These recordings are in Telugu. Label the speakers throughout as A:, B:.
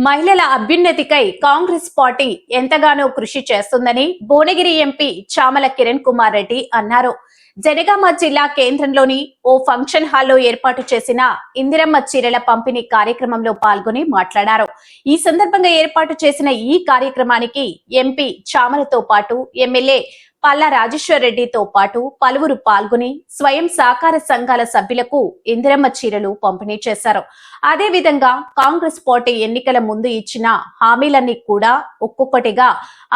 A: మహిళల అభ్యున్నతికై కాంగ్రెస్ పార్టీ ఎంతగానో కృషి చేస్తుందని భువనగిరి ఎంపీ చామల కిరణ్ కుమార్ రెడ్డి అన్నారు. జనగామ జిల్లా కేంద్రంలోని ఓ ఫంక్షన్ హాల్లో ఏర్పాటు చేసిన ఇందిరమ్మ చీరల పంపిణీ కార్యక్రమంలో పాల్గొని మాట్లాడారు. ఈ సందర్భంగా ఏర్పాటు చేసిన ఈ కార్యక్రమానికి ఎంపీ చామలతో పాటు ఎమ్మెల్యే పల్లా రాజేశ్వర్ రెడ్డితో పాటు పలువురు పాల్గొని స్వయం సహకార సంఘాల సభ్యులకు ఇందిరమ్మ చీరలు పంపిణీ చేశారు. అదేవిధంగా కాంగ్రెస్ పార్టీ ఎన్నికల ముందు ఇచ్చిన హామీలన్నీ కూడా ఒక్కొక్కటిగా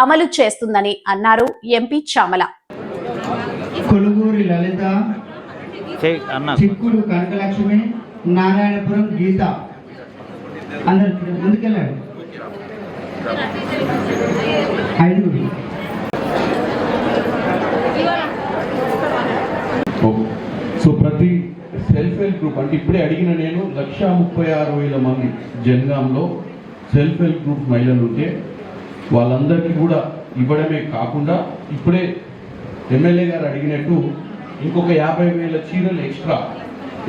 A: అమలు చేస్తుందని అన్నారు ఎంపీ చామల.
B: కొలుగూరి లలిత, చిక్కుడు కనకలక్ష్మి, నారాయణపురం గీత అందరు ముందుకెళ్ళాడు. ఐదుగురు.
C: సో ప్రతి సెల్ఫ్ హెల్ప్ గ్రూప్ అంటే ఇప్పుడే అడిగిన నేను 1,36,000 మంది జనగాంలో సెల్ఫ్ హెల్ప్ గ్రూప్ మహిళలు ఉంటే వాళ్ళందరికీ కూడా ఇవ్వడమే కాకుండా ఇప్పుడే ఎమ్మెల్యే గారు అడిగినట్టు ఇంకొక 50,000 చీరలు ఎక్స్ట్రా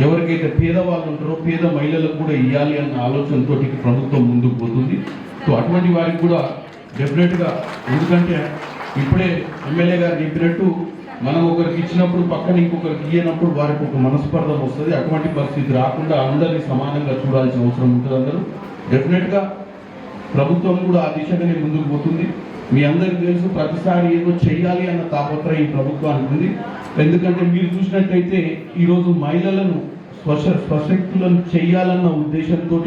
C: ఎవరికైతే పేదవాళ్ళు ఉంటారో పేద మహిళలకు కూడా ఇవ్వాలి అన్న ఆలోచనతో ప్రభుత్వం ముందుకు పోతుంది. సో అటువంటి వారికి కూడా డెఫినెట్గా, ఎందుకంటే ఇప్పుడే ఎమ్మెల్యే గారు చెప్పినట్టు మనం ఒకరికి ఇచ్చినప్పుడు పక్కన ఇంకొకరికి ఇయ్యనప్పుడు వారికి ఒక మనస్పర్ధం వస్తుంది. అటువంటి పరిస్థితి రాకుండా అందరినీ సమానంగా చూడాల్సిన అవసరం ఉంటుంది. అందరూ డెఫినెట్గా ప్రభుత్వం కూడా ఆ దిశగానే ముందుకు పోతుంది. మీ అందరికీ తెలుసు, ప్రతిసారి ఏదో చేయాలి అన్న తాపత్రయం ఈ ప్రభుత్వానికి ఉంది. ఎందుకంటే మీరు చూసినట్టయితే ఈరోజు మహిళలను స్వశక్తులను చేయాలన్న ఉద్దేశంతో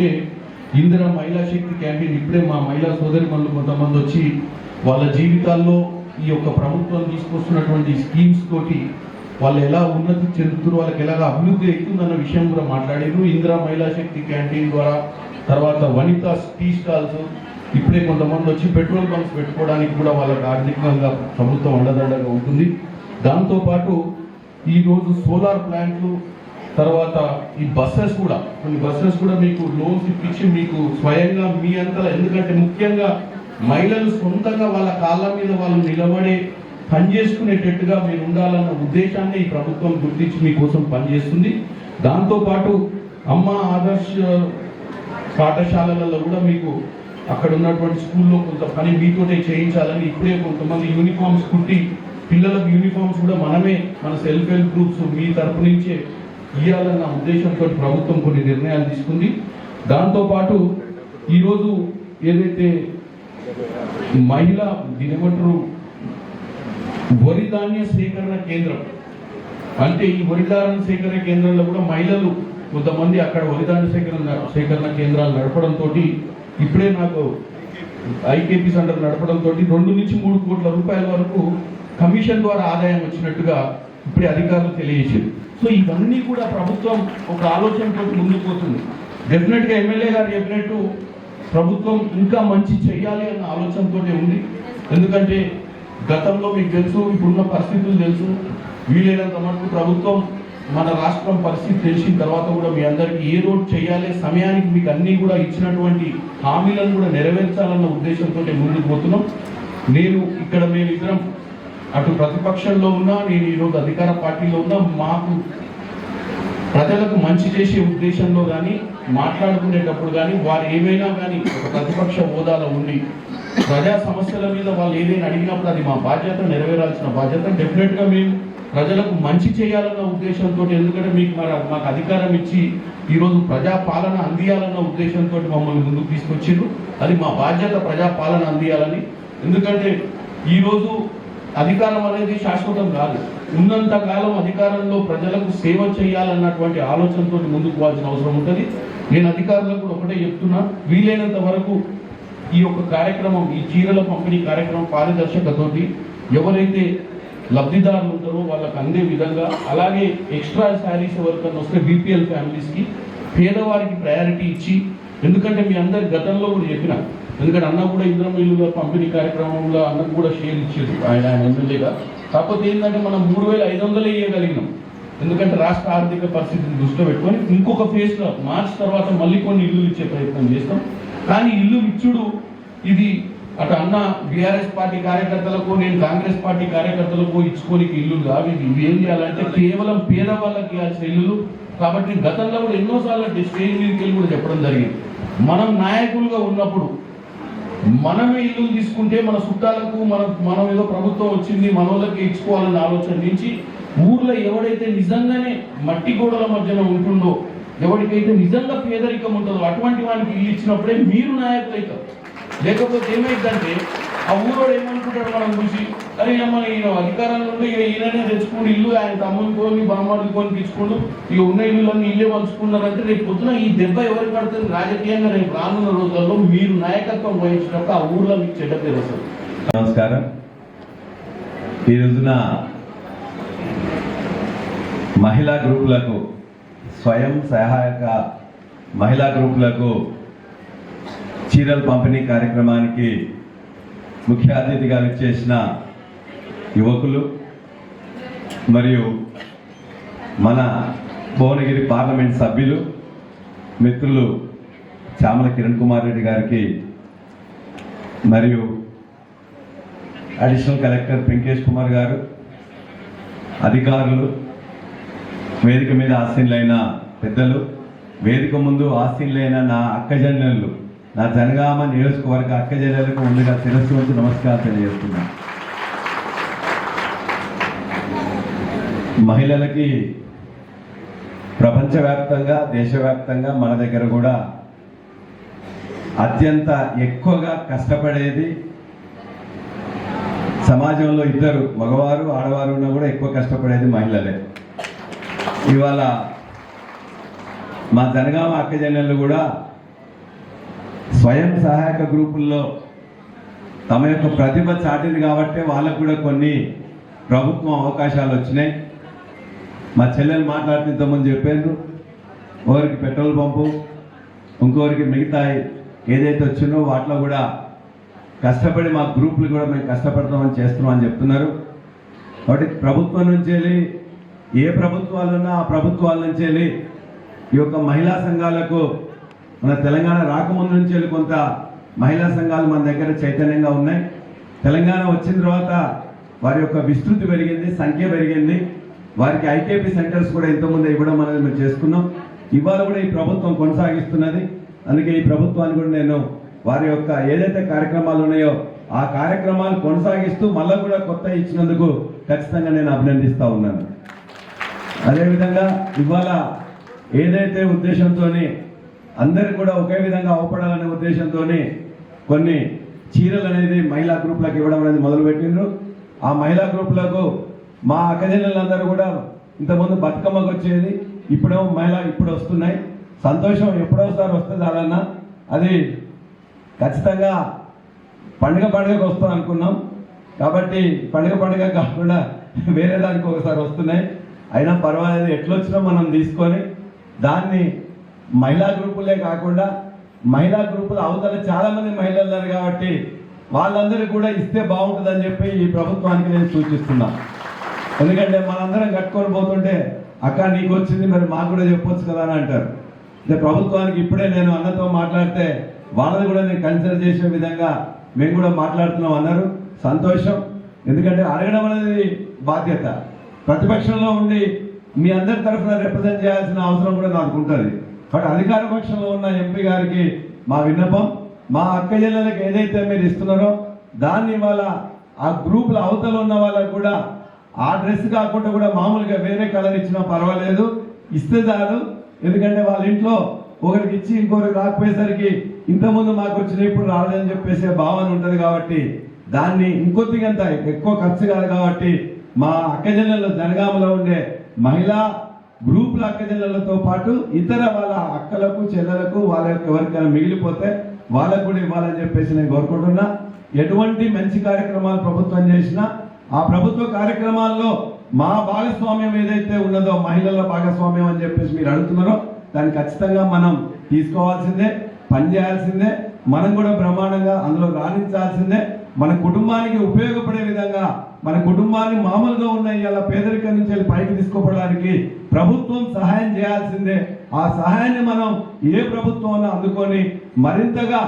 C: ఇందిరా మహిళా శక్తి క్యాంటీన్ ఇప్పుడే మా మహిళా సోదరి మనులు కొంతమంది వచ్చి వాళ్ళ జీవితాల్లో ఈ యొక్క ప్రభుత్వం తీసుకొస్తున్నటువంటి స్కీమ్స్ తోటి వాళ్ళు ఎలా ఉన్నతి చెందుతున్నారు, వాళ్ళకి ఎలాగ అభివృద్ధి అవుతుందన్న విషయం కూడా మాట్లాడారు. ఇందిరా మహిళా శక్తి క్యాంటీన్ ద్వారా, తర్వాత వనిత టీ స్టాల్స్, ఇప్పుడే కొంతమంది వచ్చి పెట్రోల్ బంక్స్ పెట్టుకోవడానికి కూడా వాళ్ళకి ఆర్థికంగా ప్రభుత్వం అండదండగా ఉంటుంది. దాంతోపాటు ఈరోజు సోలార్ ప్లాంట్లు, తర్వాత ఈ బస్సెస్ కూడా, కొన్ని బస్సెస్ కూడా మీకు లోన్స్ ఇప్పించి మీకు స్వయంగా మీ అంతలా, ఎందుకంటే ముఖ్యంగా మహిళలు సొంతంగా వాళ్ళ కాళ్ళ మీద వాళ్ళు నిలబడే పనిచేసుకునేటట్టుగా మీరు ఉండాలన్న ఉద్దేశాన్ని ఈ ప్రభుత్వం గుర్తించి మీకోసం పనిచేస్తుంది. దాంతోపాటు అమ్మ ఆదర్శ పాఠశాలలలో కూడా మీకు అక్కడ ఉన్నటువంటి స్కూల్లో కొంత పని మీతోటే చేయించాలని ఇప్పుడే కొంతమంది యూనిఫామ్స్ కుట్టి పిల్లలకు యూనిఫామ్స్ కూడా మనమే మన సెల్ఫ్ హెల్ప్ గ్రూప్స్ మీ తరపు నుంచే ఇవ్వాలన్న ఉద్దేశంతో ప్రభుత్వం కొన్ని నిర్ణయాలు తీసుకుంది. దాంతోపాటు ఈరోజు ఏదైతే మహిళా దీనేమంటారు వరి ధాన్య సేకరణ కేంద్రం, అంటే ఈ వరి ధాన్య సేకరణ కేంద్రంలో కూడా మహిళలు కొంతమంది అక్కడ వరి ధాన్య సేకరణ కేంద్రాలు నడపడంతో ఇప్పుడే నాకు ఐకేపీ సెంటర్ నడపడంతో 2 నుంచి 3 కోట్ల రూపాయల వరకు కమిషన్ ద్వారా ఆదాయం వచ్చినట్టుగా ఇప్పుడే అధికారులు తెలియజేశారు. సో ఇవన్నీ కూడా ప్రభుత్వం ఒక ఆలోచనతో ముందుకు పోతుంది. డెఫినెట్గా ఎమ్మెల్యే గారు చెప్పినట్టు ప్రభుత్వం ఇంకా మంచి చేయాలి అన్న ఆలోచనతో ఉంది. ఎందుకంటే గతంలో మీకు తెలుసు, ఇప్పుడున్న పరిస్థితులు తెలుసు. వీలైనంత మటుకు ప్రభుత్వం మన రాష్ట్రం పరిస్థితి తెలిసిన తర్వాత కూడా మీ అందరికీ ఏ రోడ్ చేయాలి, సమయానికి మీకు అన్నీ కూడా ఇచ్చినటువంటి హామీలను కూడా నెరవేర్చాలన్న ఉద్దేశంతో ముందుకు పోతున్నాం. నేను ఇక్కడ మేమిద్దరం అటు ప్రతిపక్షంలో ఉన్నా, నేను ఈరోజు అధికార పార్టీలో ఉన్నా, మాకు ప్రజలకు మంచి చేసే ఉద్దేశంలో కానీ మాట్లాడుకునేటప్పుడు కానీ వారు ఏమైనా కానీ ఒక ప్రతిపక్ష హోదాలో ఉండి ప్రజా సమస్యల మీద వాళ్ళు ఏదైనా అడిగినప్పుడు అది మా బాధ్యత, నెరవేరాల్సిన బాధ్యత. డెఫినెట్గా మేము ప్రజలకు మంచి చేయాలన్న ఉద్దేశంతో, ఎందుకంటే మాకు అధికారం ఇచ్చి ఈరోజు ప్రజాపాలన అందియాలన్న ఉద్దేశంతో మమ్మల్ని ముందుకు తీసుకొచ్చిండ్రు. అది మా బాధ్యత, ప్రజాపాలన అందియాలని. ఎందుకంటే ఈరోజు అధికారం అనేది శాశ్వతం కాదు. ఉన్నంత కాలం అధికారంలో ప్రజలకు సేవ చేయాలన్నటువంటి ఆలోచనతో ముందుకు పోవాల్సిన అవసరం ఉంటుంది. నేను అధికారులకు కూడా ఒకటే చెప్తున్నా, వీలైనంత వరకు ఈ యొక్క కార్యక్రమం, ఈ చీరల పంపిణీ కార్యక్రమం పారదర్శకతోటి ఎవరైతే లబ్ధిదారులు ఉంటారో వాళ్ళకి అందే విధంగా, అలాగే ఎక్స్ట్రా శారీస్ ఎవరికన్నా వస్తే బీపీఎల్ ఫ్యామిలీస్కి, పేదవారికి ప్రయారిటీ ఇచ్చి, ఎందుకంటే మీ అందరి గతంలో కూడా చెప్పిన, ఎందుకంటే అన్న కూడా ఇందిరమ్మ ఇల్లుల పంపిణీ కార్యక్రమంలో అన్నకు కూడా షేర్ ఇచ్చేది ఆయన ఎమ్మెల్యేగా. కాకపోతే ఏంటంటే మనం 3,500 ఇవ్వగలిగినాం. ఎందుకంటే రాష్ట్ర ఆర్థిక పరిస్థితిని దృష్టిలో పెట్టుకొని ఇంకొక ఫేజ్లో మార్చి తర్వాత మళ్ళీ కొన్ని ఇల్లు ఇచ్చే ప్రయత్నం చేస్తాం. కానీ ఇల్లు ఇచ్చుడు ఇది అటు అన్న బీఆర్ఎస్ పార్టీ కార్యకర్తలకు, నేను కాంగ్రెస్ పార్టీ కార్యకర్తలకు ఇచ్చుకోనికి ఇల్లు కాదు. ఇవి ఏం చేయాలంటే కేవలం పేదవాళ్ళకి ఇవ్వాల్సిన ఇల్లులు. కాబట్టి గతంలో కూడా ఎన్నోసార్లు స్టేజ్ మీదకి వెళ్ళి కూడా చెప్పడం జరిగింది. మనం నాయకులుగా ఉన్నప్పుడు మనమే ఇల్లు తీసుకుంటే మన చుట్టాలకు మనం ఏదో ప్రభుత్వం వచ్చింది మన వాళ్ళకి ఇచ్చుకోవాలనే ఆలోచన నుంచి ఊర్లో ఎవడైతే నిజంగానే మట్టి గోడల మధ్యన ఉంటుందో, ఎవరికైతే నిజంగా పేదరికం ఉంటుందో అటువంటి వానికి ఇల్లు ఇచ్చినప్పుడే మీరు నాయకులు అవుతారు. లేకపోతే ఏమైందంటే ఆ ఊరోడు ఏమనుకుంటాడు మనం చూసి, అరే మన ఈయన అధికారంలో ఉండి ఈయననే తెచ్చుకుని ఇల్లు ఆయన తమ్ముని బామ్మడికొని తెచ్చుకుంటూ ఇక ఉన్న ఇల్లులన్నీ ఇల్లే పంచుకున్నారంటే రేపు పొద్దున ఈ దెబ్బ ఎవరికి పడుతుంది రాజకీయంగా రేపు రానున్న రోజుల్లో మీరు నాయకత్వం వహించినప్పుడు ఆ ఊర్లో మీకు చెడ్డ పేరు వస్తుంది.
D: నమస్కారం. ఈ రోజున మహిళా గ్రూపులకు, స్వయం సహాయక మహిళా గ్రూపులకు చీరల పంపిణీ కార్యక్రమానికి ముఖ్య అతిథిగా విచ్చేసిన యువకులు మరియు మన భువనగిరి పార్లమెంట్ సభ్యులు మిత్రులు చామల కిరణ్ కుమార్ రెడ్డి గారికి మరియు అడిషనల్ కలెక్టర్ వెంకటేష్ కుమార్ గారు, అధికారులు, వేదిక మీద ఆసీనులైన పెద్దలు, వేదిక ముందు ఆసీనులైన నా అక్కజనులు, నా జనగామ నియోజకవర్గ అక్కజనులకు ముందుగా శిరస్సు వంచి నమస్కారం తెలియజేస్తున్నాను. మహిళలకి ప్రపంచవ్యాప్తంగా, దేశవ్యాప్తంగా మన దగ్గర కూడా అత్యంత ఎక్కువగా కష్టపడేది సమాజంలో ఇద్దరు, మగవారు ఆడవారు ఉన్నా కూడా ఎక్కువ కష్టపడేది మహిళలే. ఇవాళ మా జనగామ అక్కజనులు కూడా స్వయం సహాయక గ్రూపుల్లో తమ యొక్క ప్రతిభ చాటింది కాబట్టి వాళ్ళకు కూడా కొన్ని ప్రభుత్వం అవకాశాలు వచ్చినాయి. మా చెల్లెలు మాట్లాడుతూ ఇంతకుముందు చెప్పారు, ఒకరికి పెట్రోల్ పంపు, ఇంకొకరికి మిగతా ఏదైతే వచ్చిందో వాటిలో కూడా కష్టపడి మా గ్రూపులు కూడా మేము కష్టపడతామని చేస్తున్నామని చెప్తున్నారు. కాబట్టి ప్రభుత్వం నుంచి వెళ్ళి ఏ ప్రభుత్వాలు ఉన్నా ఆ ప్రభుత్వాల నుంచి వెళ్ళి ఈ యొక్క మహిళా సంఘాలకు మన తెలంగాణ రాకముందు నుంచి వెళ్ళి కొంత మహిళా సంఘాలు మన దగ్గర చైతన్యంగా ఉన్నాయి. తెలంగాణ వచ్చిన తర్వాత వారి యొక్క విస్తృతి పెరిగింది, సంఖ్య పెరిగింది. వారికి ఐకేపీ సెంటర్స్ కూడా ఇంతకుముందు ఇవ్వడం అనేది మేము చేసుకున్నాం. ఇవాళ కూడా ఈ ప్రభుత్వం కొనసాగిస్తున్నది. అందుకే ఈ ప్రభుత్వాన్ని కూడా నేను వారి యొక్క ఏదైతే కార్యక్రమాలు ఉన్నాయో ఆ కార్యక్రమాలు కొనసాగిస్తూ మళ్ళీ కూడా కొత్త ఇచ్చినందుకు ఖచ్చితంగా నేను అభినందిస్తూ ఉన్నాను. అదేవిధంగా ఇవాళ ఏదైతే ఉద్దేశంతో అందరు కూడా ఒకే విధంగా అవపడాలనే ఉద్దేశంతో కొన్ని చీరలు అనేది మహిళా గ్రూపులకు ఇవ్వడం అనేది మొదలుపెట్టిండ్రు. ఆ మహిళా గ్రూపులకు మా అక్కజనులందరూ కూడా ఇంతకుముందు బతుకమ్మకు వచ్చేది, ఇప్పుడు వస్తున్నాయి. సంతోషం, ఎప్పుడోసారి వస్తే చాలన్నా అది ఖచ్చితంగా పండుగకు వస్తాం అనుకున్నాం. కాబట్టి పండుగ కాకుండా వేరే దానికి ఒకసారి వస్తున్నాయి. అయినా పర్వాలేదు, ఎట్లొచ్చినా మనం తీసుకొని దాన్ని మహిళా గ్రూపులే కాకుండా మహిళా గ్రూపుల అవతల చాలా మంది మహిళలు ఉన్నారు కాబట్టి వాళ్ళందరూ కూడా ఇస్తే బాగుంటుందని చెప్పి ఈ ప్రభుత్వానికి నేను సూచిస్తున్నా. ఎందుకంటే మనందరం కట్టుకొని పోతుంటే అక్క నీకు వచ్చింది మరి మాకు కూడా చెప్పొచ్చు కదా అని అంటారు. అంటే ప్రభుత్వానికి ఇప్పుడే నేను అన్నతో మాట్లాడితే వాళ్ళని కూడా నేను కన్సిడర్ చేసే విధంగా మేము కూడా మాట్లాడుతున్నాం అన్నారు. సంతోషం. ఎందుకంటే అడగడం అనేది బాధ్యత. ప్రతిపక్షంలో ఉండి మీ అందరి తరఫున రిప్రజెంట్ చేయాల్సిన అవసరం కూడా నాకు ఉంటుంది. బట్ అధికార పక్షంలో ఉన్న ఎంపీ గారికి మా విన్నపం, మా అక్కజనులకు ఏదైతే మీరు ఇస్తున్నారో దాన్ని ఇవాళ ఆ గ్రూపుల అవతల ఉన్న వాళ్ళకు కూడా ఆ డ్రెస్ కాకుండా కూడా మామూలుగా వేరే కలర్ ఇచ్చినా పర్వాలేదు, ఇస్తే చాలు. ఎందుకంటే వాళ్ళ ఇంట్లో ఒకరికి ఇచ్చి ఇంకొకరికి రాకపోయేసరికి ఇంతకుముందు మాకు వచ్చిన ఇప్పుడు రాలేదని చెప్పేసే భావన ఉంటుంది. కాబట్టి దాన్ని ఇంకొద్దిగంత ఎక్కువ ఖర్చు కాదు. కాబట్టి మా అక్కజనులలో జనగామలో ఉండే మహిళా గ్రూపుల అక్కజనులతో పాటు ఇతర వాళ్ళ అక్కలకు చెల్లెలకు వాళ్ళకి ఎవరికైనా మిగిలిపోతే వాళ్ళకు కూడా ఇవ్వాలని చెప్పేసి నేను కోరుకుంటున్నా. ఎటువంటి మంచి కార్యక్రమాలు ప్రభుత్వం చేసినా ఆ ప్రభుత్వ కార్యక్రమాల్లో మా భాగస్వామ్యం ఏదైతే ఉన్నదో మహిళల భాగస్వామ్యం అని చెప్పేసి మీరు అడుగుతున్నారో దాన్ని ఖచ్చితంగా మనం తీసుకోవాల్సిందే, పనిచేయాల్సిందే. మనం కూడా బ్రహ్మాండంగా అందులో రాణించాల్సిందే. మన కుటుంబానికి ఉపయోగపడే విధంగా, మన కుటుంబాన్ని మామూలుగా ఉన్న ఇలా పేదరికం నుంచి వెళ్ళి పైకి తీసుకోవడానికి ప్రభుత్వం సహాయం చేయాల్సిందే. ఆ సహాయాన్ని మనం ఏ ప్రభుత్వం అందుకొని మరింతగా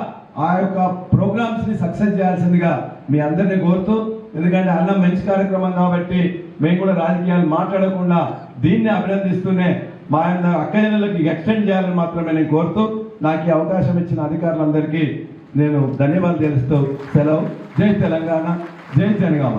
D: ఆ యొక్క ప్రోగ్రామ్స్ ని సక్సెస్ చేయాల్సిందిగా మీ అందరినీ కోరుతూ, ఎందుకంటే అన్న మంచి కార్యక్రమం కాబట్టి మేము కూడా రాజకీయాలు మాట్లాడకుండా దీన్ని అభినందిస్తూనే మా అక్కజనులకి ఎక్స్టెండ్ చేయాలని మాత్రమే నేను కోరుతూ నాకు ఈ అవకాశం ఇచ్చిన అధికారులందరికీ నేను ధన్యవాదాలు తెలుస్తూ సెలవు. జై తెలంగాణ, జై జనగామ.